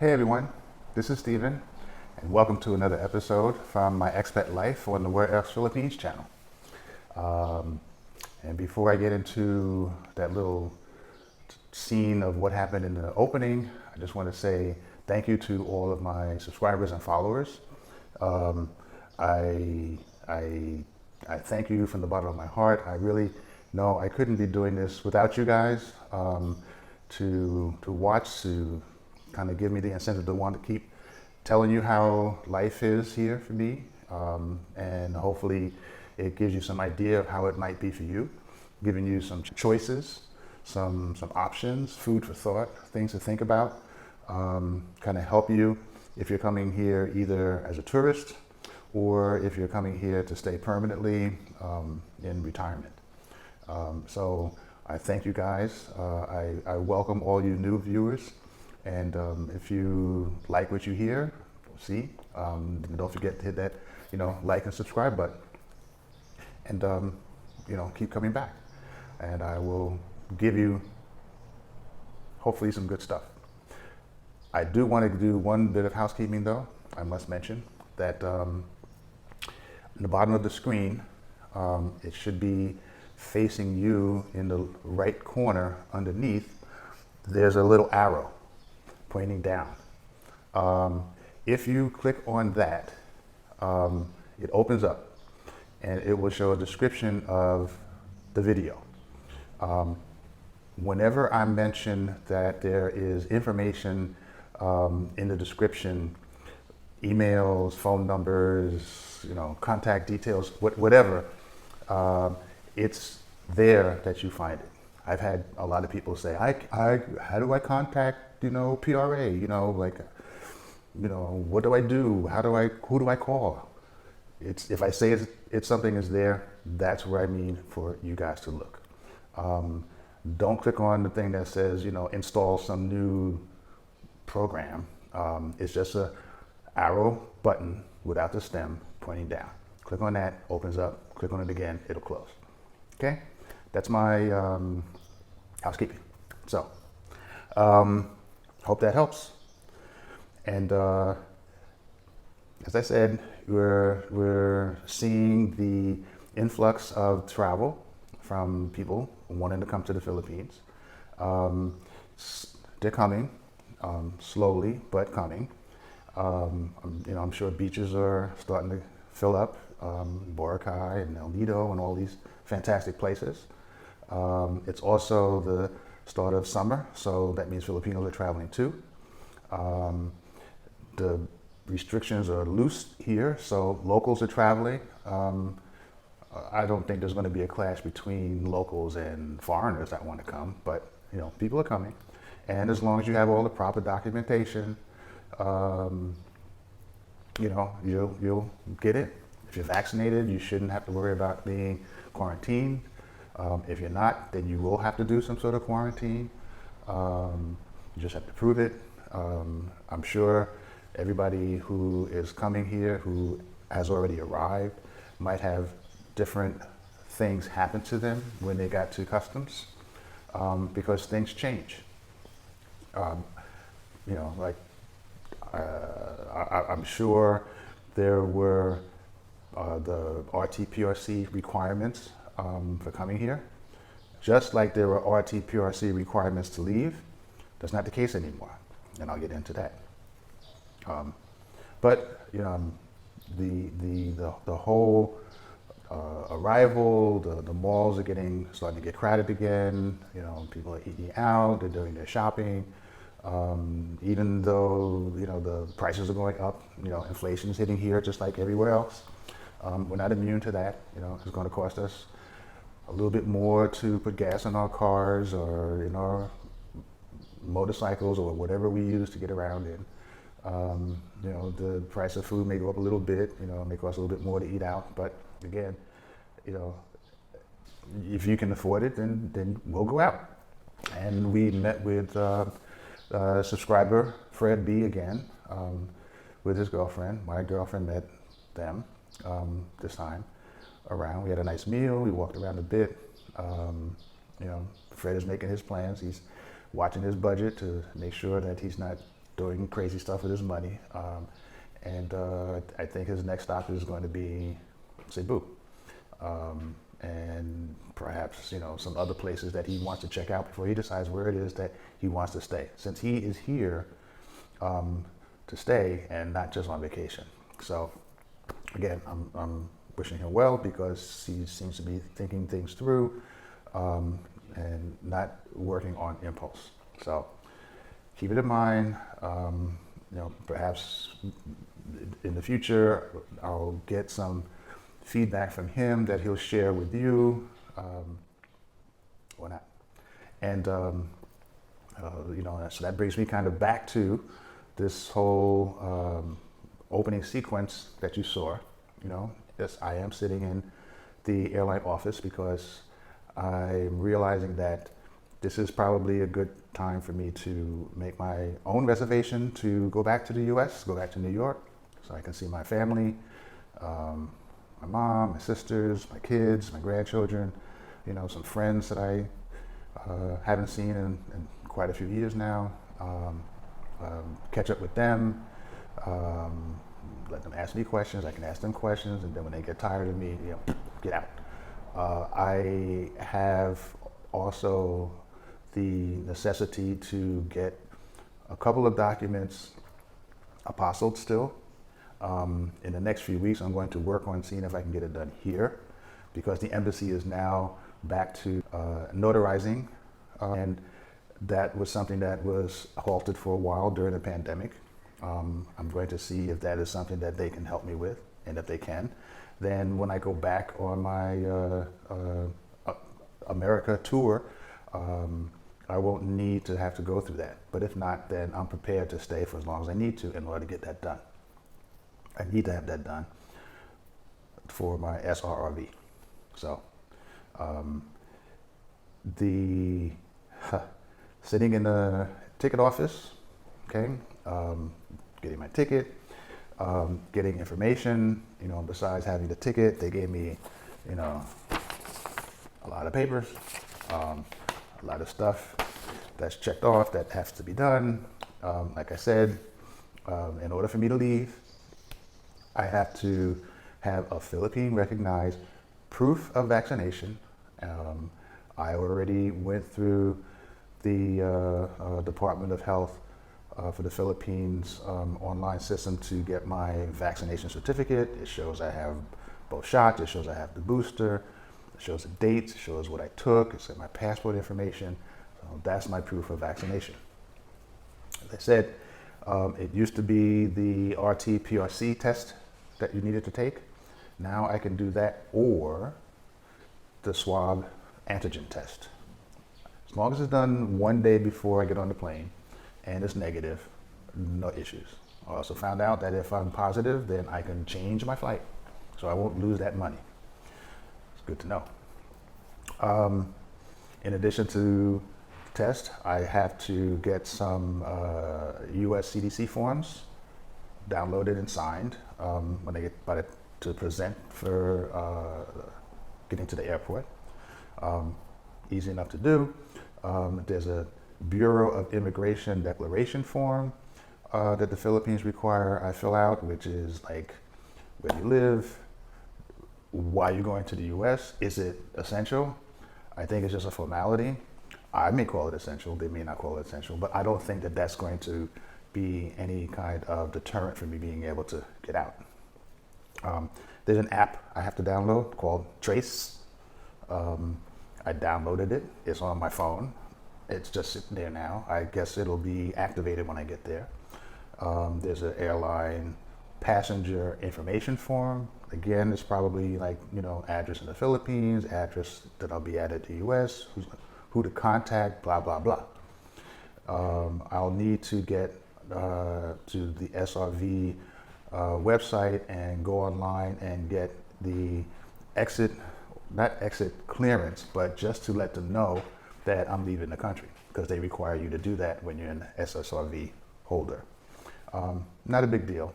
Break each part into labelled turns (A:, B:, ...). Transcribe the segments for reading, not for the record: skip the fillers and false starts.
A: Hey everyone, this is Steven, and welcome to another episode from My Expat Life on the Where Else Philippines channel. And before I get into that little scene of what happened in the opening, I just want to say thank you to all of my subscribers and followers. I thank you from the bottom of my heart. I really know I couldn't be doing this without you guys. To watch, to kind of give me the incentive to want to keep telling you how life is here for me, and hopefully it gives you some idea of how it might be for you, giving you some choices, some options, food for thought, things to think about, kind of help you if you're coming here either as a tourist or if you're coming here to stay permanently in retirement. So I thank you guys. I welcome all you new viewers. And if you like what you hear, don't forget to hit that, like and subscribe button. And, keep coming back. And I will give you, hopefully, some good stuff. I do want to do one bit of housekeeping, though. I must mention that in the bottom of the screen, it should be facing you in the right corner underneath. There's a little arrow pointing down. If you click on that, it opens up and it will show a description of the video. Whenever I mention that there is information in the description, emails, phone numbers, contact details, whatever, it's there that you find it. I've had a lot of people say, how do I contact, PRA, what do I do? Who do I call? If I say it's something is there, that's where I mean for you guys to look. Don't click on the thing that says, install some new program. It's just a arrow button without the stem pointing down. Click on that, opens up, click on it again, it'll close. Okay? That's my housekeeping. So, hope that helps. And as I said, we're seeing the influx of travel from people wanting to come to the Philippines. They're coming, slowly, but coming. I'm sure beaches are starting to fill up, Boracay and El Nido and all these fantastic places. It's also the start of summer, so that means Filipinos are traveling too. The restrictions are loose here, so locals are traveling. I don't think there's going to be a clash between locals and foreigners that want to come, but people are coming. And as long as you have all the proper documentation, you'll get in. If you're vaccinated, you shouldn't have to worry about being quarantined. If you're not, then you will have to do some sort of quarantine. You just have to prove it. I'm sure everybody who is coming here, who has already arrived, might have different things happen to them when they got to customs, because things change. I'm sure there were the RT-PRC requirements for coming here, just like there were RT-PRC requirements to leave. That's not the case anymore, and I'll get into that. But the whole arrival, the malls are starting to get crowded again. People are eating out, they're doing their shopping. Even though the prices are going up, inflation is hitting here just like everywhere else. We're not immune to that. It's going to cost us a little bit more to put gas in our cars or in our motorcycles or whatever we use to get around in. The price of food may go up a little bit. It may cost a little bit more to eat out. But again, if you can afford it, then we'll go out. And we met with subscriber Fred B again with his girlfriend. My girlfriend met them, this time around. We had a nice meal. We walked around a bit. Fred is making his plans. He's watching his budget to make sure that he's not doing crazy stuff with his money. I think his next stop is going to be Cebu. And perhaps, some other places that he wants to check out before he decides where it is that he wants to stay. Since he is here to stay and not just on vacation. So again, I'm wishing him well because he seems to be thinking things through and not working on impulse. So keep it in mind. Perhaps in the future, I'll get some feedback from him that he'll share with you, or not. And, so that brings me kind of back to this whole opening sequence that you saw. Yes, I am sitting in the airline office because I'm realizing that this is probably a good time for me to make my own reservation to go back to the US, go back to New York, so I can see my family, my mom, my sisters, my kids, my grandchildren, some friends that I haven't seen in quite a few years now, catch up with them, let them ask me questions, I can ask them questions, and then when they get tired of me, get out. I have also the necessity to get a couple of documents apostilled still. In the next few weeks, I'm going to work on seeing if I can get it done here because the embassy is now back to notarizing. And that was something that was halted for a while during the pandemic. I'm going to see if that is something that they can help me with, and if they can, then when I go back on my America tour, I won't need to have to go through that. But if not, then I'm prepared to stay for as long as I need to in order to get that done. I need to have that done for my SRRV. So sitting in the ticket office, okay, getting my ticket, getting information, besides having the ticket, they gave me, a lot of papers, a lot of stuff that's checked off that has to be done. Like I said, in order for me to leave, I have to have a Philippine recognized proof of vaccination. I already went through the Department of Health for the Philippines online system to get my vaccination certificate. It shows I have both shots, it shows I have the booster, it shows the dates, it shows what I took, it's got my passport information. So that's my proof of vaccination. As I said, it used to be the RT-PCR test that you needed to take. Now I can do that or the swab antigen test. As long as it's done one day before I get on the plane and it's negative, no issues. I also found out that if I'm positive, then I can change my flight, so I won't lose that money. It's good to know. In addition to test, I have to get some US CDC forms downloaded and signed when I get to present for getting to the airport. Easy enough to do. There's a Bureau of Immigration declaration form that the Philippines require I fill out, which is like where you live, why you're going to the US, is it essential? I think it's just a formality. I may call it essential, they may not call it essential, but I don't think that that's going to be any kind of deterrent for me being able to get out. There's an app I have to download called Trace. I downloaded it, it's on my phone. It's just sitting there now. I guess it'll be activated when I get there. There's an airline passenger information form. Again, it's probably like, address in the Philippines, address that I'll be at the US, who to contact, blah, blah, blah. I'll need to get to the SRV website and go online and get the not exit clearance, but just to let them know that I'm leaving the country, because they require you to do that when you're an SSRV holder. Not a big deal.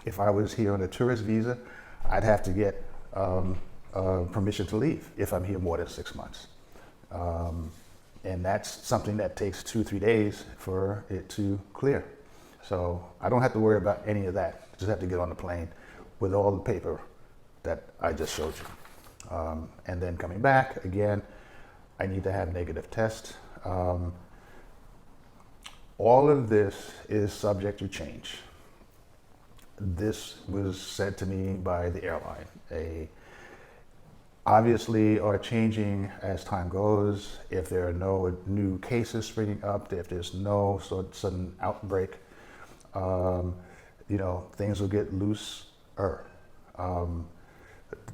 A: If I was here on a tourist visa, I'd have to get permission to leave if I'm here more than 6 months. And that's something that takes 2-3 days for it to clear. So I don't have to worry about any of that. I just have to get on the plane with all the paper that I just showed you. And then coming back, again, I need to have negative tests. All of this is subject to change. This was said to me by the airline. They obviously are changing as time goes. If there are no new cases springing up, if there's no sudden outbreak, things will get looser.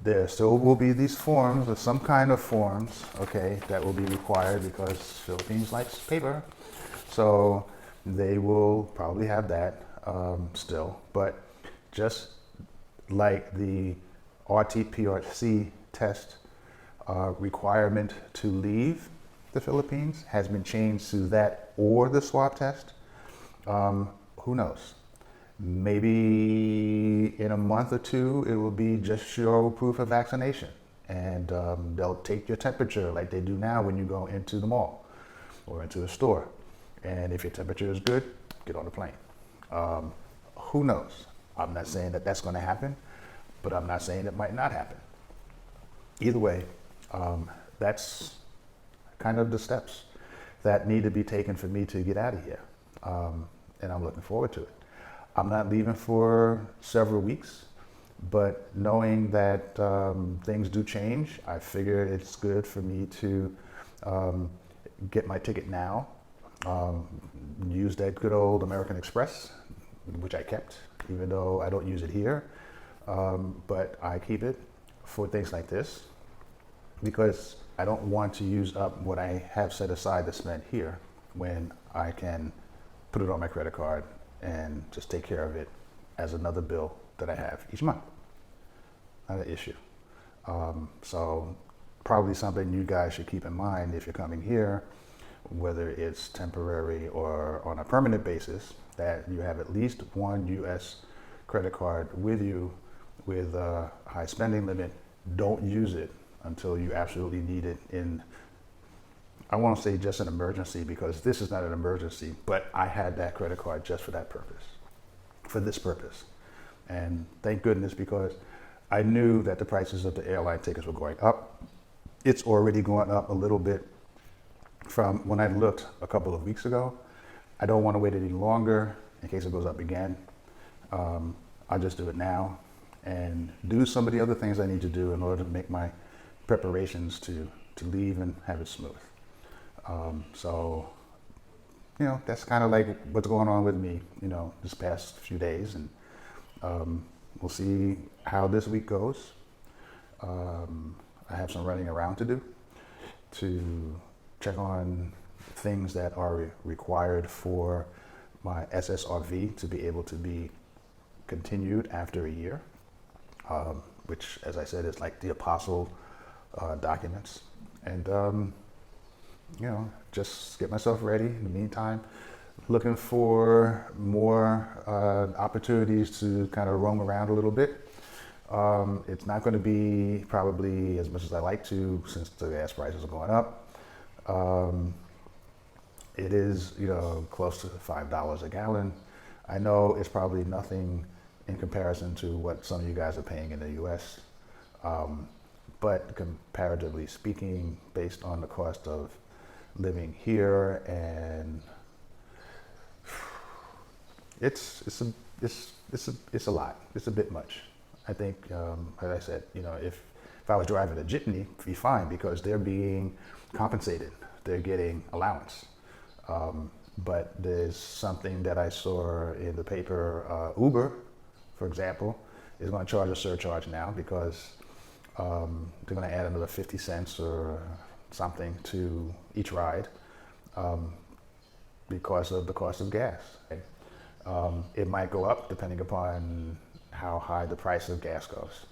A: There still will be these forms, or some kind of forms, okay, that will be required because Philippines likes paper. So they will probably have that still. But just like the RT-PCR test requirement to leave the Philippines has been changed to that or the swab test, who knows? Maybe in a month or two, it will be just show proof of vaccination. And they'll take your temperature like they do now when you go into the mall or into a store. And if your temperature is good, get on the plane. Who knows? I'm not saying that that's going to happen, but I'm not saying it might not happen. Either way, that's kind of the steps that need to be taken for me to get out of here. And I'm looking forward to it. I'm not leaving for several weeks, but knowing that things do change, I figured it's good for me to get my ticket now, use that good old American Express, which I kept, even though I don't use it here, but I keep it for things like this because I don't want to use up what I have set aside to spend here when I can put it on my credit card and just take care of it as another bill that I have each month. Not an issue. So probably something you guys should keep in mind if you're coming here, whether it's temporary or on a permanent basis, that you have at least one U.S. credit card with you with a high spending limit. Don't use it until you absolutely need it in, I won't say just an emergency because this is not an emergency, but I had that credit card just for that purpose, for this purpose. And thank goodness, because I knew that the prices of the airline tickets were going up. It's already going up a little bit from when I looked a couple of weeks ago. I don't want to wait any longer in case it goes up again. I'll just do it now and do some of the other things I need to do in order to make my preparations to leave and have it smooth. So, that's kind of like what's going on with me, this past few days. And we'll see how this week goes. I have some running around to do to check on things that are required for my SSRV to be able to be continued after a year, which, as I said, is like the apostle documents. And just get myself ready. In the meantime, looking for more opportunities to kind of roam around a little bit. It's not going to be probably as much as I like to since the gas prices are going up. It is, close to $5 a gallon. I know it's probably nothing in comparison to what some of you guys are paying in the U.S. But comparatively speaking, based on the cost of living here, and it's a lot. It's a bit much. I think, as I said, if I was driving a jitney, it'd be fine because they're being compensated. They're getting allowance. But there's something that I saw in the paper. Uber, for example, is going to charge a surcharge now because they're going to add another 50 cents or something to each ride because of the cost of gas. It might go up depending upon how high the price of gas goes.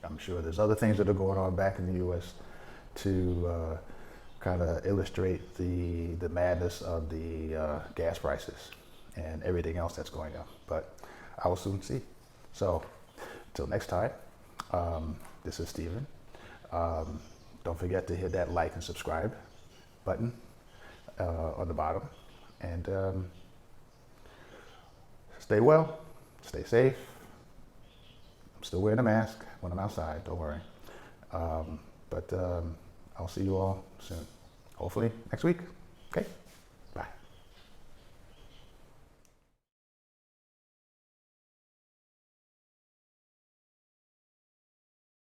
A: I'm sure there's other things that are going on back in the U.S. to kind of illustrate the madness of the gas prices and everything else that's going on. But I will soon see. So Till next time, this is Steven. Don't forget to hit that like and subscribe button on the bottom. And stay well, stay safe. I'm still wearing a mask when I'm outside, don't worry. But I'll see you all soon. Hopefully next week. Okay?